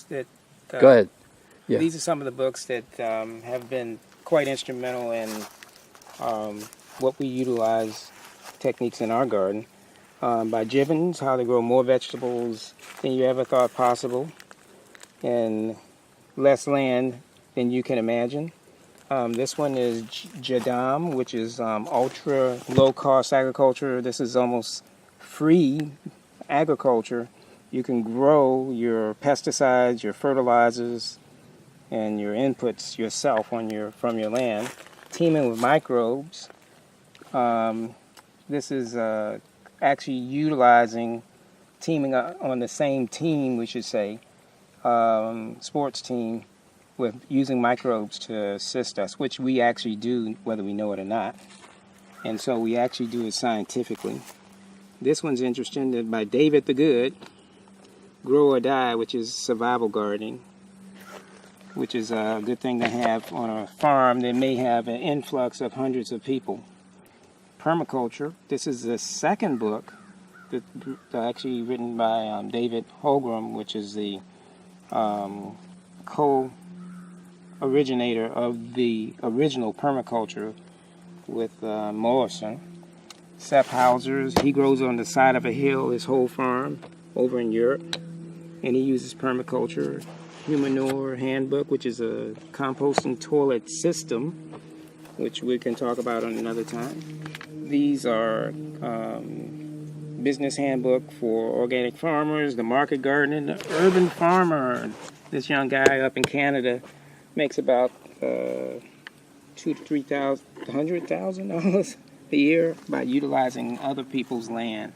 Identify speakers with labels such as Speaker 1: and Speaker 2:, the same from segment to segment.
Speaker 1: that...
Speaker 2: Go ahead. Yeah.
Speaker 1: These are some of the books that have been quite instrumental in what we utilize techniques in our garden. By Gibbons, How to Grow More Vegetables Than You Ever Thought Possible, and Less Land Than You Can Imagine. This one is Jadam, which is ultra low-cost agriculture. This is almost free agriculture. You can grow your pesticides, your fertilizers, and your inputs yourself from your land. Teaming with microbes. This is actually utilizing teaming on the same team, we should say, sports team, with using microbes to assist us, which we actually do whether we know it or not. And so we actually do it scientifically. This one's interesting, by David the Good, Grow or Die, which is survival gardening, which is a good thing to have on a farm that may have an influx of hundreds of people. Permaculture, this is the second book that actually written by David Holgram, which is the co-originator of the original permaculture with Morrison. Sepp Hauser's, he grows on the side of a hill, his whole farm over in Europe, and he uses permaculture. Humanure Handbook, which is a composting toilet system, which we can talk about on another time. These are business handbook for organic farmers, the market garden, the urban farmer. This young guy up in Canada makes about $2,000 to $100,000 a year by utilizing other people's land,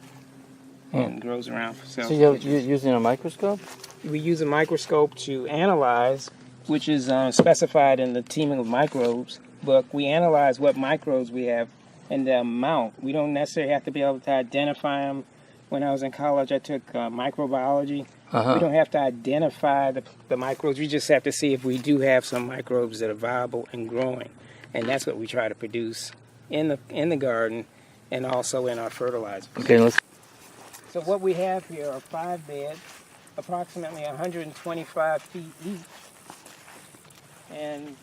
Speaker 1: and grows around for self.
Speaker 2: So you're using a microscope?
Speaker 1: We use a microscope to analyze, which is specified in the Teaming of Microbes book. We analyze what microbes we have and the amount. We don't necessarily have to be able to identify them. When I was in college, I took microbiology. We don't have to identify the microbes. We just have to see if we do have some microbes that are viable and growing. And that's what we try to produce in the garden and also in our fertilizers.
Speaker 2: Okay,
Speaker 1: So what we have here are 5 beds, approximately 125 feet each, and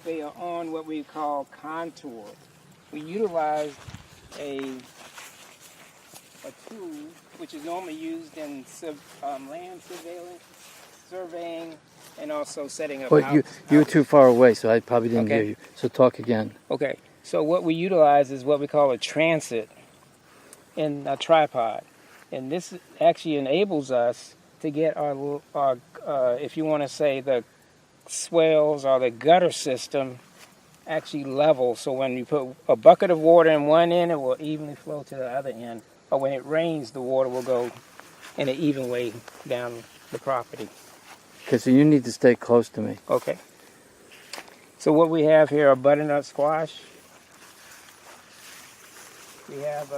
Speaker 1: they are on what we call contour. We utilize a tool which is normally used in land surveying, and also setting up houses.
Speaker 2: You were too far away, so I probably didn't hear you. So talk again.
Speaker 1: Okay, so what we utilize is what we call a transit in a tripod. And this actually enables us to get our if you want to say, the swales or the gutter system actually level. So when you put a bucket of water in one end, it will evenly flow to the other end. Or when it rains, the water will go in an even way down the property.
Speaker 2: Okay, so you need to stay close to me.
Speaker 1: Okay. So what we have here are butternut squash. We have...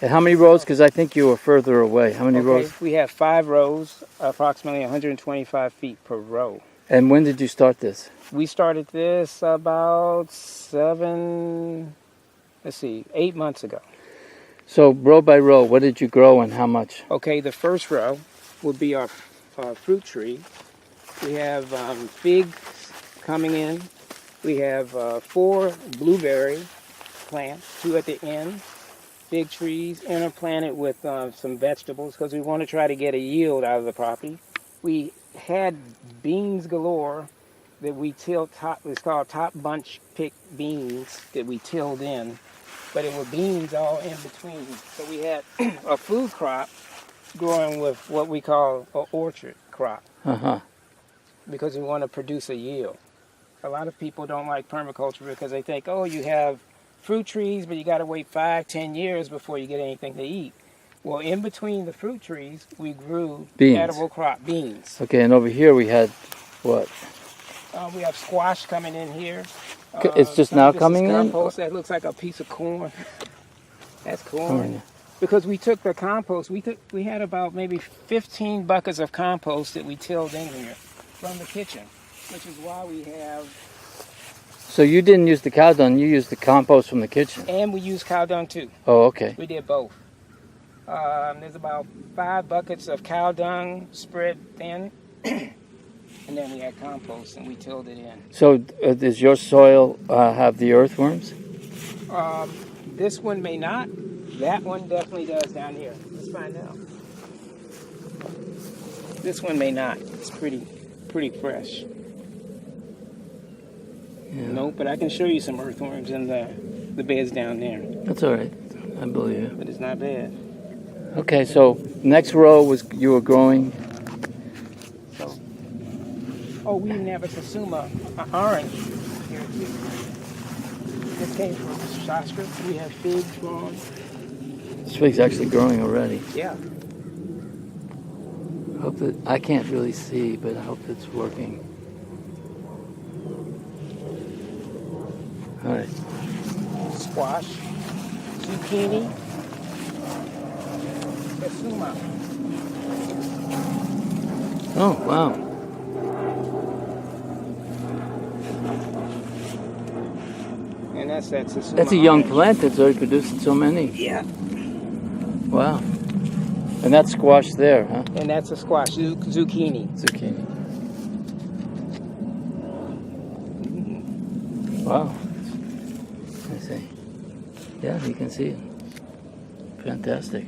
Speaker 2: And how many rows? Because I think you were further away. How many rows?
Speaker 1: We have 5 rows, approximately 125 feet per row.
Speaker 2: And when did you start this?
Speaker 1: We started this about 8 months ago.
Speaker 2: So row by row, what did you grow and how much?
Speaker 1: Okay, the first row would be our fruit tree. We have figs coming in. We have 4 blueberry plants, 2 at the end. Fig trees interplanted with some vegetables because we want to try to get a yield out of the property. We had beans galore that we tilled it's called top bunch pick beans that we tilled in, but it were beans all in between. So we had a food crop growing with what we call an orchard crop because we want to produce a yield. A lot of people don't like permaculture because they think, oh, you have fruit trees, but you got to wait 5-10 years before you get anything to eat. Well, in between the fruit trees, we grew edible crop beans.
Speaker 2: Okay, and over here we had what?
Speaker 1: We have squash coming in here.
Speaker 2: It's just now coming in?
Speaker 1: Compost that looks like a piece of corn. That's corn. Because we took the compost, we had about maybe 15 buckets of compost that we tilled in here from the kitchen, which is why we have...
Speaker 2: So you didn't use the cow dung, you used the compost from the kitchen?
Speaker 1: And we used cow dung too.
Speaker 2: Oh, okay.
Speaker 1: We did both. There's about 5 buckets of cow dung spread thin, and then we had compost and we tilled it in.
Speaker 2: So does your soil have the earthworms?
Speaker 1: This one may not. That one definitely does down here. Let's find out. This one may not. It's pretty fresh.
Speaker 2: Yeah.
Speaker 1: Nope, but I can show you some earthworms in the beds down there.
Speaker 2: That's all right. I believe you.
Speaker 1: But it's not bad.
Speaker 2: Okay, so next row was you were growing.
Speaker 1: So, oh, we even have a Satsuma, orange here too. This came from Shastra. We have figs growing.
Speaker 2: This fig's actually growing already.
Speaker 1: Yeah.
Speaker 2: Hope that I can't really see, but I hope it's working. All right.
Speaker 1: Squash, zucchini, Satsuma.
Speaker 2: Oh, wow.
Speaker 1: And that's that Satsuma.
Speaker 2: That's a young
Speaker 1: orange.
Speaker 2: plant that's already producing so many.
Speaker 1: Yeah.
Speaker 2: Wow. And that's squash there, huh?
Speaker 1: And that's a squash, zucchini.
Speaker 2: Zucchini. Wow. I see. Yeah, you can see it. Fantastic.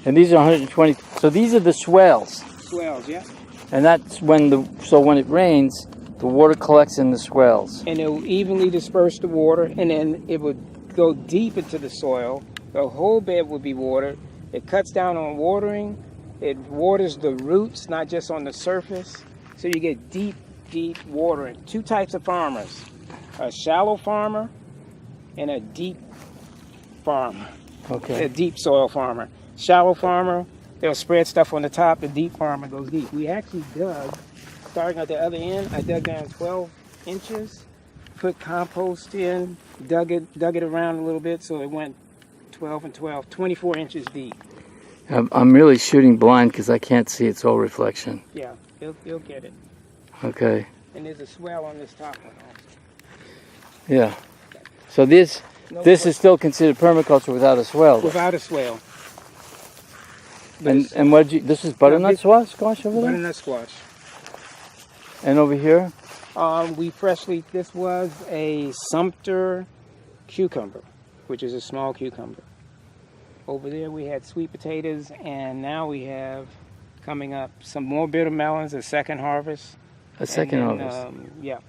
Speaker 2: And these are 120. So these are the swales.
Speaker 1: Swells, yeah.
Speaker 2: And that's when when it rains, the water collects in the swales.
Speaker 1: And it will evenly disperse the water, and then it would go deep into the soil. The whole bed would be watered. It cuts down on watering. It waters the roots, not just on the surface. So you get deep, deep watering. 2 types of farmers: a shallow farmer and a deep farmer.
Speaker 2: Okay.
Speaker 1: A deep soil farmer. Shallow farmer, they'll spread stuff on the top. The deep farmer goes deep. We actually dug, starting at the other end, I dug down 12 inches, put compost in, dug it around a little bit, so it went 12 and 12, 24 inches deep.
Speaker 2: I'm really shooting blind because I can't see. It's all reflection.
Speaker 1: Yeah, you'll get it.
Speaker 2: Okay.
Speaker 1: And there's a swell on this top one also.
Speaker 2: Yeah. So this is still considered permaculture without a swell.
Speaker 1: Without a swell.
Speaker 2: And what this is butternut squash over there?
Speaker 1: Butternut squash.
Speaker 2: And over here?
Speaker 1: This was a Sumter cucumber, which is a small cucumber. Over there we had sweet potatoes, and now we have coming up some more bitter melons, a second harvest.
Speaker 2: A second harvest.
Speaker 1: Yeah.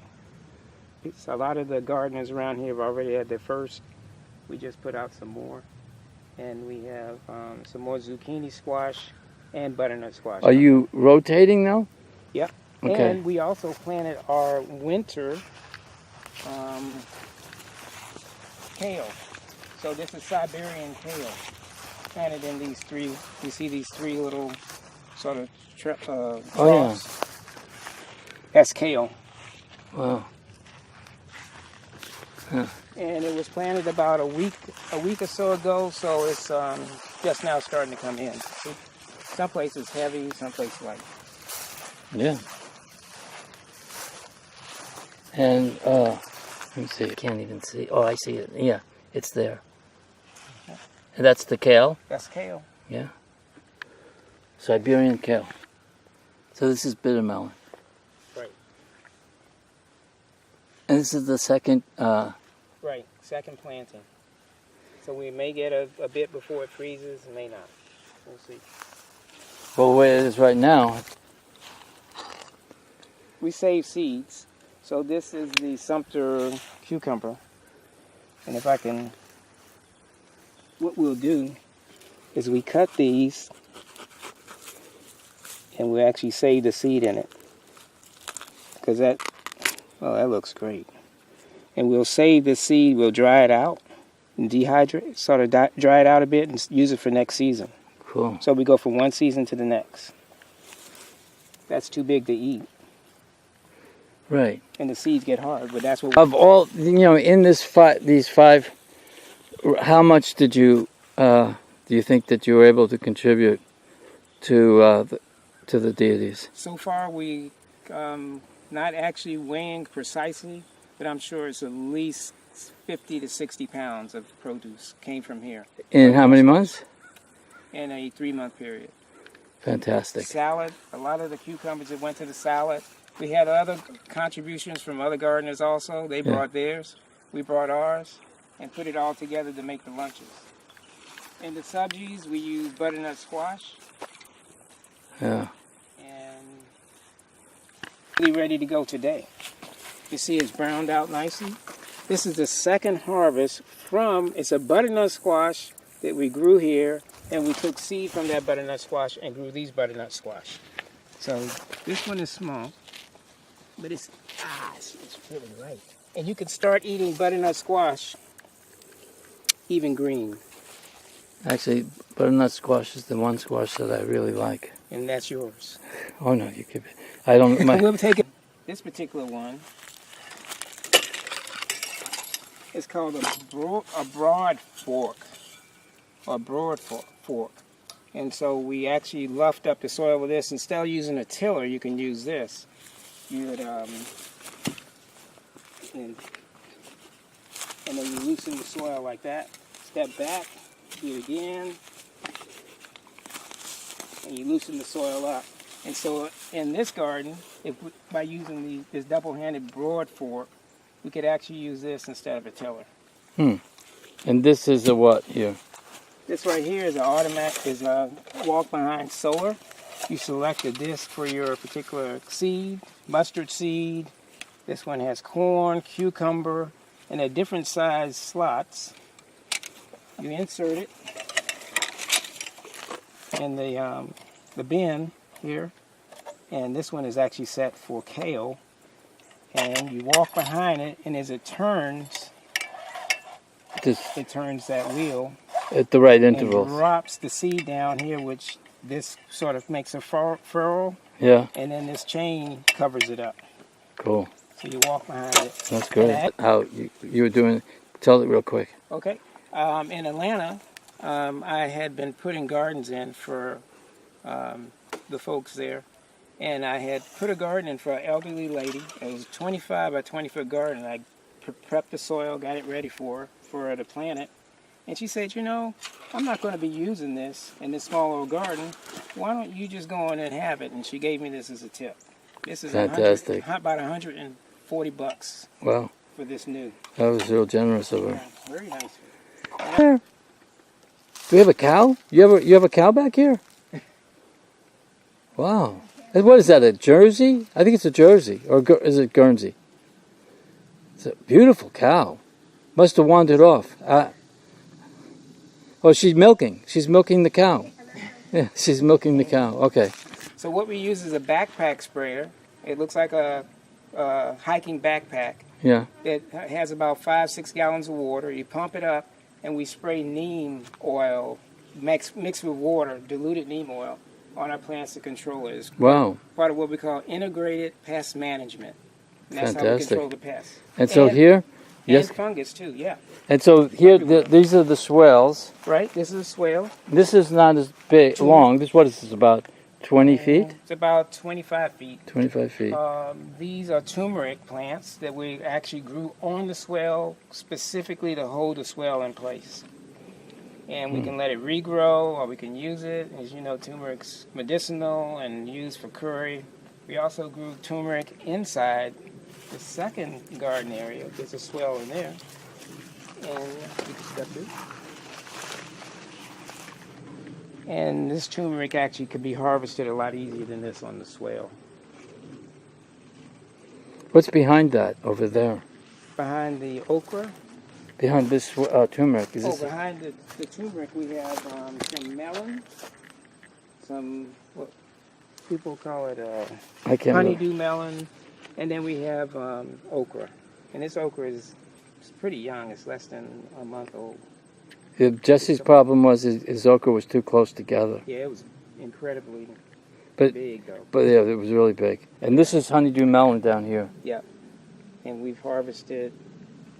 Speaker 1: A lot of the gardeners around here have already had their first. We just put out some more. And we have some more zucchini squash and butternut squash.
Speaker 2: Are you rotating now?
Speaker 1: Yep.
Speaker 2: Okay.
Speaker 1: And we also planted our winter kale. So this is Siberian kale. Planted in these 3. You see these 3 little sort of troughs.
Speaker 2: Oh, yeah.
Speaker 1: That's kale.
Speaker 2: Wow. Huh.
Speaker 1: And it was planted about a week or so ago, so it's just now starting to come in. Some places heavy, some places light.
Speaker 2: Yeah. And let me see. I can't even see. Oh, I see it. Yeah, it's there. And that's the kale?
Speaker 1: That's kale.
Speaker 2: Yeah. Siberian kale. So this is bitter melon.
Speaker 1: Right.
Speaker 2: And this is the second.
Speaker 1: Right. Second planting. So we may get a bit before it freezes, may not. We'll see.
Speaker 2: Well, the way it is right now.
Speaker 1: We save seeds. So this is the Sumter cucumber. And if I can, what we'll do is we cut these and we actually save the seed in it. Because that looks great. And we'll save the seed, we'll dry it out and dehydrate, sort of dry it out a bit and use it for next season.
Speaker 2: Cool.
Speaker 1: So we go from one season to the next. That's too big to eat.
Speaker 2: Right.
Speaker 1: And the seeds get hard, but that's what
Speaker 2: Of all, in these 5, how much did you, do you think that you were able to contribute to the deities?
Speaker 1: So far we, not actually weighing precisely, but I'm sure it's at least 50 to 60 pounds of produce came from here
Speaker 2: In how many months?
Speaker 1: in a 3-month period.
Speaker 2: Fantastic.
Speaker 1: Salad, a lot of the cucumbers that went to the salad. We had other contributions from other gardeners also. They brought theirs, we brought ours, and put it all together to make the lunches. In the subsies, we use butternut squash.
Speaker 2: Yeah.
Speaker 1: And really ready to go today. You see it's browned out nicely. This is the second harvest from, it's a butternut squash that we grew here, and we took seed from that butternut squash and grew these butternut squash. So this one is small, but it's really ripe. And you can start eating butternut squash even green.
Speaker 2: Actually, butternut squash is the one squash that I really like.
Speaker 1: And that's yours.
Speaker 2: Oh no, you keep it. I don't.
Speaker 1: We'll take it. This particular one is called a broad fork, or broad fork. And so we actually luffed up the soil with this. Instead of using a tiller, you can use this. You would, and then you loosen the soil like that. Step back, do it again, and you loosen the soil up. And so in this garden, by using this double-handed broad fork, we could actually use this instead of a tiller.
Speaker 2: And this is a what here?
Speaker 1: This right here is a walk-behind sower. You select a disc for your particular seed, mustard seed. This one has corn, cucumber, and at different size slots. You insert it in the bin here, and this one is actually set for kale. And you walk behind it, and as it turns, it turns that wheel
Speaker 2: at the right
Speaker 1: and
Speaker 2: intervals.
Speaker 1: drops the seed down here, which this sort of makes a furrow.
Speaker 2: Yeah.
Speaker 1: And then this chain covers it up.
Speaker 2: Cool.
Speaker 1: So you walk behind it.
Speaker 2: That's good. How you were doing? Tell it real quick.
Speaker 1: Okay. In Atlanta, I had been putting gardens in for the folks there. And I had put a garden in for an elderly lady. It was a 25 by 20 foot garden. I prepped the soil, got it ready for her to plant it. And she said, you know, I'm not going to be using this in this small little garden. Why don't you just go on and have it? And she gave me this as a tip. This is
Speaker 2: fantastic.
Speaker 1: About $140.
Speaker 2: Wow.
Speaker 1: For this new.
Speaker 2: That was real generous of her.
Speaker 1: Yeah, very nice.
Speaker 2: Do we have a cow? You have a cow back here? Wow. What is that, a Jersey? I think it's a Jersey. Or is it Guernsey? It's a beautiful cow. Must have wandered off. Oh, she's milking. She's milking the cow. Yeah, she's milking the cow. Okay.
Speaker 1: So what we use is a backpack sprayer. It looks like a hiking backpack.
Speaker 2: Yeah.
Speaker 1: It has about 5-6 gallons of water. You pump it up, and we spray neem oil mixed with water, diluted neem oil, on our plants to control it. It's part of what we call integrated pest management. And that's how we control the pests.
Speaker 2: And so here,
Speaker 1: and fungus too, yeah.
Speaker 2: And so here, these are the swells.
Speaker 1: Right, this is a swale.
Speaker 2: This is not as big, long. What is this, about 20 feet?
Speaker 1: It's about 25 feet.
Speaker 2: 25 feet.
Speaker 1: These are turmeric plants that we actually grew on the swell specifically to hold the swell in place. And we can let it regrow, or we can use it. As you know, turmeric's medicinal and used for curry. We also grew turmeric inside the second garden area. There's a swell in there. And you can step through. And this turmeric actually could be harvested a lot easier than this on the swale.
Speaker 2: What's behind that over there?
Speaker 1: Behind the okra.
Speaker 2: Behind this turmeric? Is this
Speaker 1: behind the turmeric we have some melon, some, what people call it honeydew melon, and then we have okra. And this okra is pretty young. It's less than a month old.
Speaker 2: Yeah, Jesse's problem was his okra was too close together.
Speaker 1: Yeah, it was incredibly big, though.
Speaker 2: But yeah, it was really big. And this is honeydew melon down here.
Speaker 1: Yeah. And we've harvested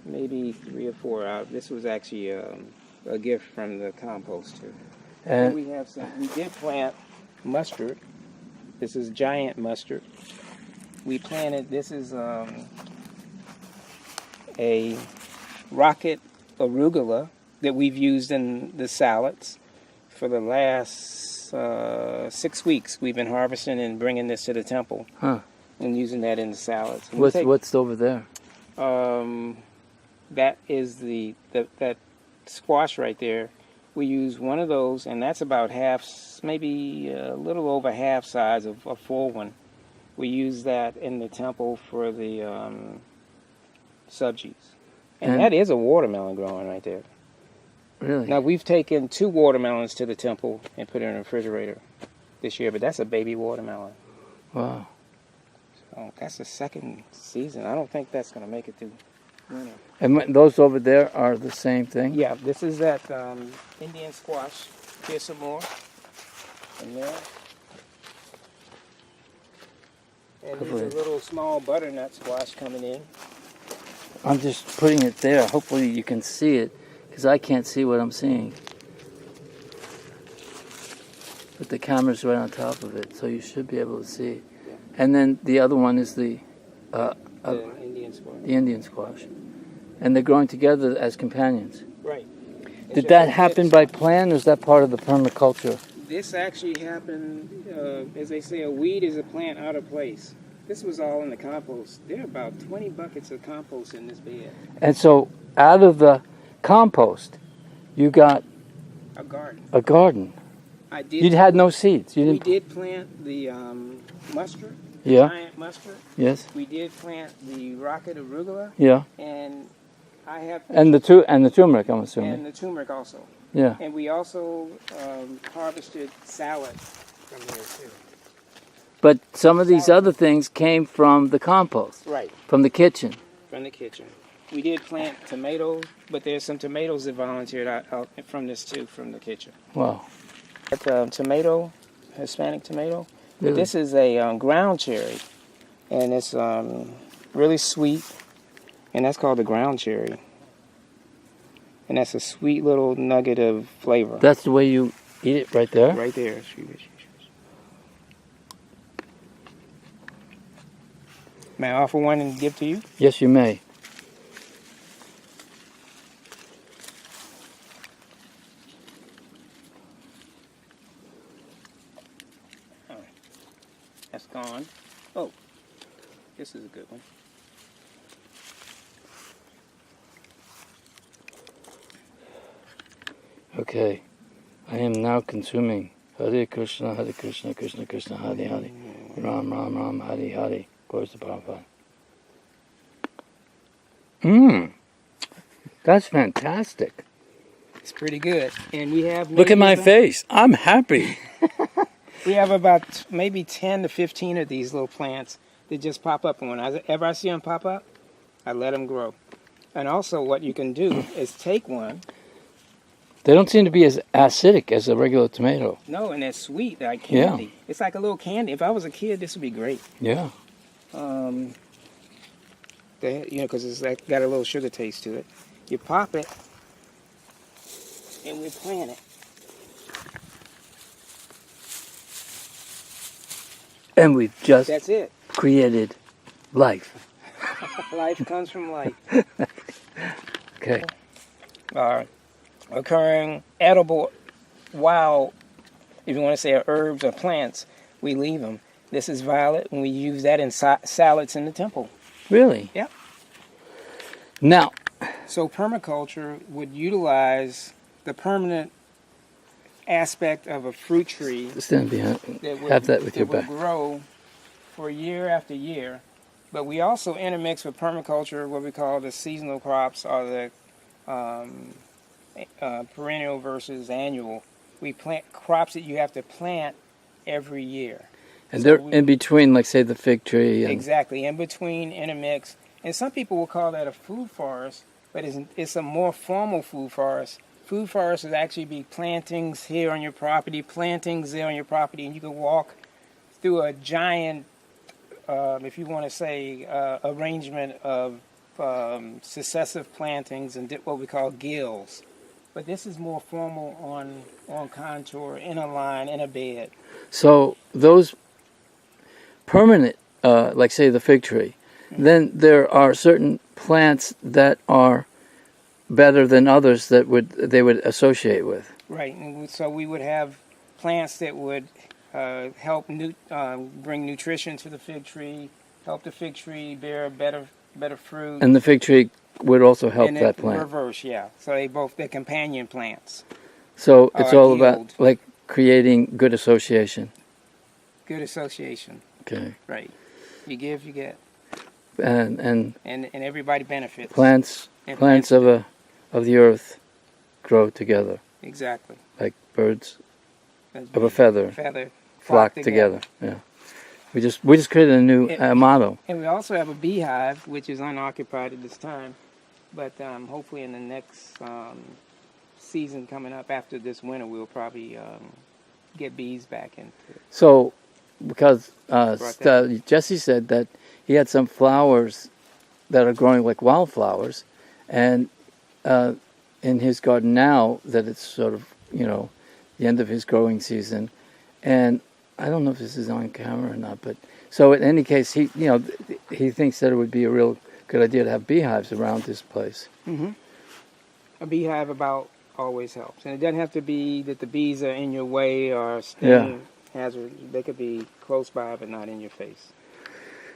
Speaker 1: maybe 3 or 4 out. This was actually a gift from the composter. And we did plant mustard. This is giant mustard. We planted, this is a rocket arugula that we've used in the salads for the last 6 weeks. We've been harvesting and bringing this to the temple and using that in the salads. And
Speaker 2: What's over there?
Speaker 1: That is that squash right there. We use one of those, and that's about half, maybe a little over half size of a full one. We use that in the temple for the subjis. And that is a watermelon growing right there.
Speaker 2: Really?
Speaker 1: Now, we've taken 2 watermelons to the temple and put it in the refrigerator this year, but that's a baby watermelon.
Speaker 2: Wow.
Speaker 1: So that's the second season. I don't think that's going to make it through winter.
Speaker 2: And those over there are the same thing?
Speaker 1: Yeah, this is that Indian squash. Here's some more. And there. And these are little small butternut squash coming in.
Speaker 2: I'm just putting it there. Hopefully you can see it, because I can't see what I'm seeing. But the camera's right on top of it, so you should be able to see it. Yeah. And then the other one is the
Speaker 1: Indian squash.
Speaker 2: The Indian squash. And they're growing together as companions.
Speaker 1: Right.
Speaker 2: Did that happen by plan, or is that part of the permaculture?
Speaker 1: This actually happened, as they say, a weed is a plant out of place. This was all in the compost. There are about 20 buckets of compost in this bed.
Speaker 2: And so out of the compost, you got
Speaker 1: a garden.
Speaker 2: A garden.
Speaker 1: I did.
Speaker 2: You had no seeds. You didn't.
Speaker 1: We did plant the mustard.
Speaker 2: Yeah.
Speaker 1: Giant mustard.
Speaker 2: Yes.
Speaker 1: We did plant the rocket arugula.
Speaker 2: Yeah.
Speaker 1: And I have.
Speaker 2: And the turmeric, I'm assuming.
Speaker 1: And the turmeric also.
Speaker 2: Yeah.
Speaker 1: And we also harvested salad from here too.
Speaker 2: But some of these other things came from the compost.
Speaker 1: Right.
Speaker 2: From the kitchen.
Speaker 1: From the kitchen. We did plant tomatoes, but there's some tomatoes that volunteered out from this too, from the kitchen.
Speaker 2: Wow.
Speaker 1: That tomato, Hispanic tomato.
Speaker 2: Really?
Speaker 1: This is a ground cherry, and it's really sweet, and that's called the ground cherry. And that's a sweet little nugget of flavor.
Speaker 2: That's the way you eat it, right there?
Speaker 1: Right there. May I offer one and give to you?
Speaker 2: Yes, you may.
Speaker 1: That's gone. Oh, this is a good one.
Speaker 2: Okay. I am now consuming Hare Krishna, Krishna Krishna, Hare Hare. Ram, Ram, Ram, Hare Hare. Glory to Prabhupada. That's fantastic.
Speaker 1: It's pretty good. And we have...
Speaker 2: Look at my face. I'm happy.
Speaker 1: We have about maybe 10 to 15 of these little plants that just pop up. And whenever I see them pop up, I let them grow. And also what you can do is take one.
Speaker 2: They don't seem to be as acidic as a regular tomato.
Speaker 1: No, and they're sweet, like candy.
Speaker 2: Yeah.
Speaker 1: It's like a little candy. If I was a kid, this would be great.
Speaker 2: Yeah.
Speaker 1: Because it's like, got a little sugar taste to it. You pop it, and we plant it.
Speaker 2: And we've just
Speaker 1: That's it.
Speaker 2: created life.
Speaker 1: Life comes from life.
Speaker 2: Okay.
Speaker 1: Occurring edible wild, if you want to say herbs or plants, we leave them. This is violet, and we use that in salads in the temple.
Speaker 2: Really?
Speaker 1: Yeah.
Speaker 2: Now,
Speaker 1: so permaculture would utilize the permanent aspect of a fruit tree
Speaker 2: stand behind. Have that with your back.
Speaker 1: Will grow for year after year. But we also intermix with permaculture what we call the seasonal crops, or the perennial versus annual. We plant crops that you have to plant every year.
Speaker 2: And they're in between, like, say, the fig tree. And
Speaker 1: exactly, in between, intermix. And some people will call that a food forest, but it's a more formal food forest. Food forest would actually be plantings here on your property, plantings there on your property, and you can walk through a giant, if you want to say, arrangement of successive plantings and what we call gills. But this is more formal on contour, in a line, in a bed.
Speaker 2: So those permanent, like say the fig tree, then there are certain plants that are better than others that they would associate with.
Speaker 1: Right, and so we would have plants that would help bring nutrition to the fig tree, help the fig tree bear better fruit.
Speaker 2: And the fig tree would also help
Speaker 1: and
Speaker 2: that
Speaker 1: in
Speaker 2: plant.
Speaker 1: reverse, yeah. So they're companion plants.
Speaker 2: So it's all
Speaker 1: yield.
Speaker 2: about like creating good association.
Speaker 1: Good association.
Speaker 2: Okay.
Speaker 1: Right. You give, you get.
Speaker 2: And
Speaker 1: everybody benefits.
Speaker 2: plants of the earth grow together.
Speaker 1: Exactly.
Speaker 2: Like birds
Speaker 1: That's
Speaker 2: of a feather flock together. Yeah. We just created a new motto.
Speaker 1: And we also have a beehive, which is unoccupied at this time, but hopefully in the next season coming up after this winter, we'll probably get bees back into it.
Speaker 2: So, because Jesse said that he had some flowers that are growing like wildflowers, and in his garden now that it's sort of, the end of his growing season, and I don't know if this is on camera or not, but so in any case, he thinks that it would be a real good idea to have beehives around this place.
Speaker 1: Mm-hmm. A beehive about always helps, and it doesn't have to be that the bees are in your way or stinging hazard. They could be close by but not in your face.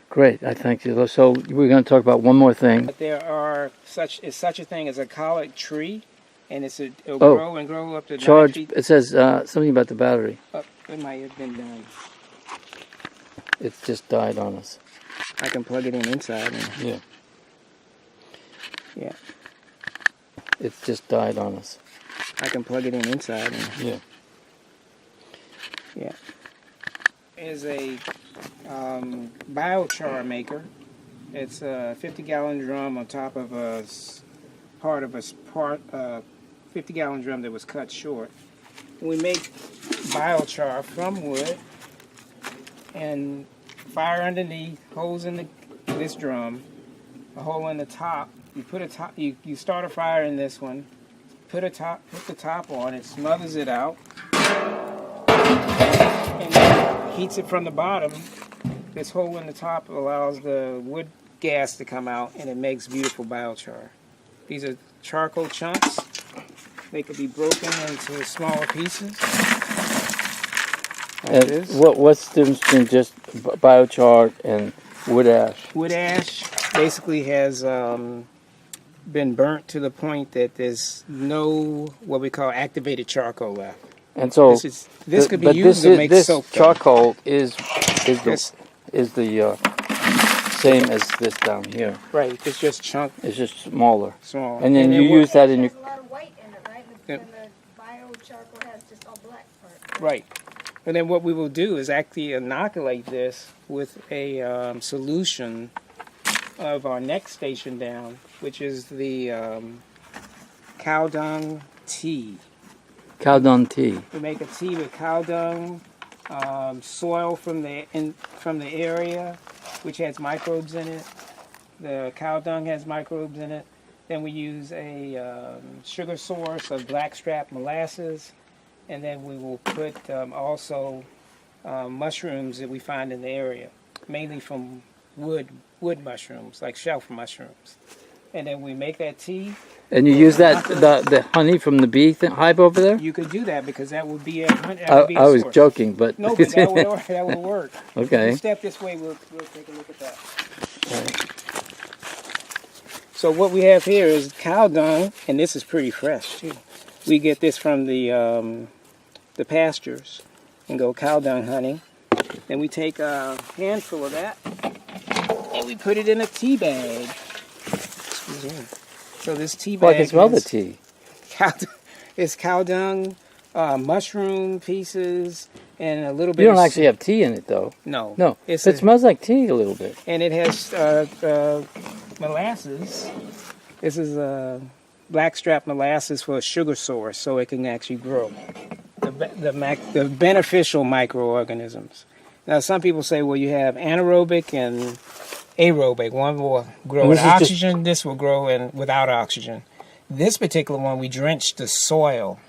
Speaker 2: Great, I thank you. So we're going to talk about one more thing.
Speaker 1: But there are such a thing as a colic tree, and it'll grow and grow up to 9 feet.
Speaker 2: It says something about the battery.
Speaker 1: It might have been done.
Speaker 2: It just died on us.
Speaker 1: I can plug it in inside.
Speaker 2: Yeah.
Speaker 1: Yeah.
Speaker 2: It just died on us.
Speaker 1: I can plug it in inside.
Speaker 2: Yeah.
Speaker 1: Yeah. Is a biochar maker. It's a 50-gallon drum on top of a 50-gallon drum that was cut short. We make biochar from wood and fire underneath, holes in this drum, a hole in the top. You put you start a fire in this one, put the top on, it smothers it out, and then heats it from the bottom. This hole in the top allows the wood gas to come out, and it makes beautiful biochar. These are charcoal chunks. They could be broken into smaller pieces. Like this.
Speaker 2: What's the difference between just biochar and wood ash?
Speaker 1: Wood ash basically has been burnt to the point that there's no what we call activated charcoal left.
Speaker 2: And so
Speaker 1: this could be used to make soap.
Speaker 2: This charcoal is the same as this down here.
Speaker 1: Right. It's just chunk.
Speaker 2: It's just smaller.
Speaker 1: Small.
Speaker 2: And then you use that in your.
Speaker 3: There's a lot of white in it, right? And the biochar has just all black part.
Speaker 1: Right. And then what we will do is actually inoculate this with a solution of our next station down, which is the cow dung tea.
Speaker 2: Cow dung tea.
Speaker 1: We make a tea with cow dung, soil from the area, which has microbes in it. The cow dung has microbes in it. Then we use a sugar source of blackstrap molasses, and then we will put also mushrooms that we find in the area, mainly from wood mushrooms, like shelf mushrooms. And then we make that tea.
Speaker 2: And you use the honey from the bee hive over there?
Speaker 1: You could do that because that would be a
Speaker 2: I was joking, but...
Speaker 1: No, but that would work.
Speaker 2: Okay.
Speaker 1: If you step this way, we'll take a look at that. Okay. So what we have here is cow dung, and this is pretty fresh too. We get this from the pastures and go cow dung honey. Then we take a handful of that and we put it in a tea bag. Excuse me. So this tea bag.
Speaker 2: Well, I can smell the tea.
Speaker 1: It's cow dung, mushroom pieces, and a little bit.
Speaker 2: You don't actually have tea in it, though.
Speaker 1: No.
Speaker 2: It smells like tea a little bit.
Speaker 1: And it has molasses. This is blackstrap molasses for a sugar source, so it can actually grow. The beneficial microorganisms. Now, some people say, well, you have anaerobic and aerobic. One will grow with oxygen. This will grow without oxygen. This particular one, we drench the soil.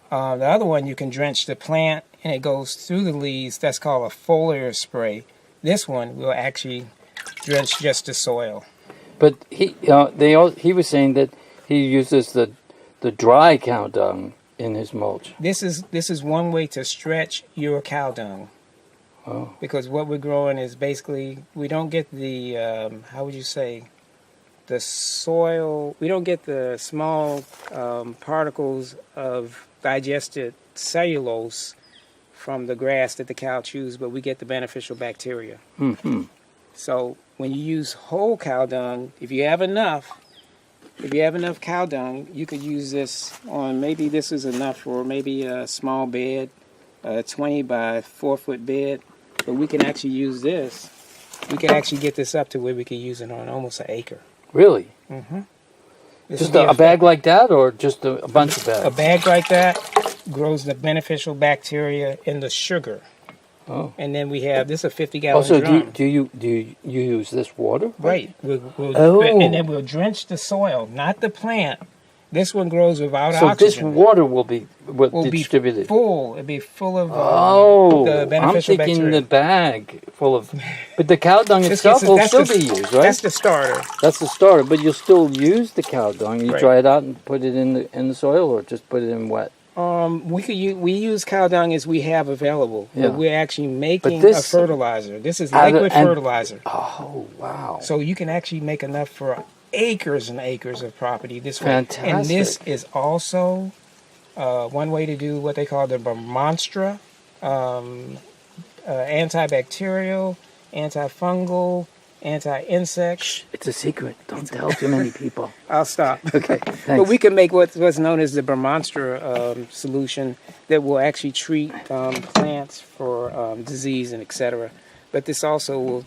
Speaker 1: The other one, you can drench the plant, and it goes through the leaves. That's called a foliar spray. This one will actually drench just the soil.
Speaker 2: But he was saying that he uses the dry cow dung in his mulch.
Speaker 1: This is one way to stretch your cow dung.
Speaker 2: Oh.
Speaker 1: Because what we're growing is basically, we don't get the, how would you say, the soil, we don't get the small particles of digested cellulose from the grass that the cow chews, but we get the beneficial bacteria.
Speaker 2: Mm-hmm.
Speaker 1: So when you use whole cow dung, if you have enough cow dung, you could use this on, maybe this is enough for maybe a small bed, a 20 by 4 foot bed, but we can actually use this. We can actually get this up to where we can use it on almost an acre.
Speaker 2: Really?
Speaker 1: Mm-hmm.
Speaker 2: Just a bag like that, or just a bunch of bags?
Speaker 1: A bag like that grows the beneficial bacteria in the sugar.
Speaker 2: Oh.
Speaker 1: And then we have, this is a 50-gallon
Speaker 2: Also,
Speaker 1: drum.
Speaker 2: do you use this water?
Speaker 1: Right.
Speaker 2: Oh.
Speaker 1: And then we'll drench the soil, not the plant. This one grows without
Speaker 2: So
Speaker 1: oxygen.
Speaker 2: this water will be
Speaker 1: Will
Speaker 2: distributed.
Speaker 1: be full. It'll be full of the
Speaker 2: I'm
Speaker 1: beneficial
Speaker 2: thinking
Speaker 1: bacteria.
Speaker 2: the bag full of, but the cow dung itself will still be used, right?
Speaker 1: That's the starter.
Speaker 2: That's the starter, but you'll still use the cow dung. You
Speaker 1: Right.
Speaker 2: dry it out and put it in the soil, or just put it in wet.
Speaker 1: We use cow dung as we have available.
Speaker 2: Yeah.
Speaker 1: But we're actually making
Speaker 2: this-
Speaker 1: a fertilizer. This is
Speaker 2: Out of-
Speaker 1: liquid
Speaker 2: and-
Speaker 1: fertilizer.
Speaker 2: Oh wow!
Speaker 1: So you can actually make enough for acres and acres of property this way.
Speaker 2: Fantastic.
Speaker 1: And this is also one way to do what they call the Bermonstra, antibacterial, antifungal, anti-insect.
Speaker 2: It's a secret. Don't tell too many people.
Speaker 1: I'll stop.
Speaker 2: Okay,
Speaker 1: But
Speaker 2: thanks.
Speaker 1: we can make what's known as the Bermonstra solution that will actually treat plants for disease and etc. But this also will,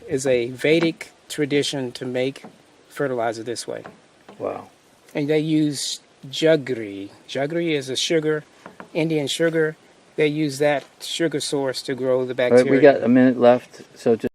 Speaker 1: is a Vedic tradition to make fertilizer this way.
Speaker 2: Wow.
Speaker 1: And they use jaggery. Jaggery is a sugar, Indian sugar. They use that sugar source to grow the
Speaker 2: All
Speaker 1: bacteria.
Speaker 2: right, we got a minute left, so just